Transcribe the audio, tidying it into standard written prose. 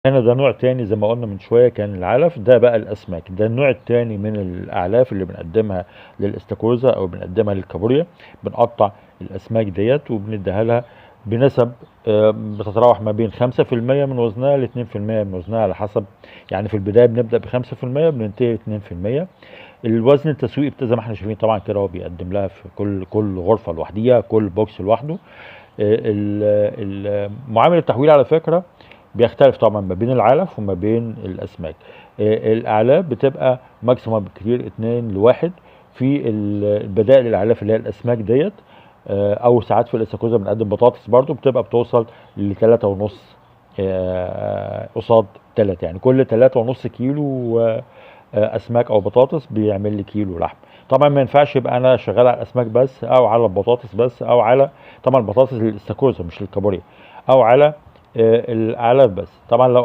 هنا ده نوع تاني زي ما قلنا من شوية كان العلف، ده بقى الأسماك، ده النوع التاني من الأعلاف اللي بنقدمها للاستاكوزا أو بنقدمها للكابوريا. بنقطع الأسماك ديت وبنديها لها بنسب بتتراوح ما بين 5% من وزنها ل 2% من وزنها على حسب. يعني في البداية بنبدأ ب5%، بننتهي 2%. الوزن التسويقي زي ما احنا شايفين طبعا كده، هو بيقدم لها في كل غرفة لوحديها، كل بوكس لوحده. معامل التحويل على فكرة بيختلف طبعا ما بين العلف وما بين الاسماك. الاعلاف بتبقى ماكسيمم كتير 2 ل1 في البدائل الاعلاف اللي هي الاسماك ديت. او ساعات في الاستاكوزا بنقدم بطاطس برضو بتبقى بتوصل ل3.5 قصاد 3، يعني كل 3.5 كيلو اسماك او بطاطس بيعمل لي كيلو لحم. طبعا ما ينفعش يبقى انا شغال على الاسماك بس او على البطاطس بس او على، طبعا البطاطس للاستاكوزا مش للكابوريا، او على الاعلاف بس. طبعا لو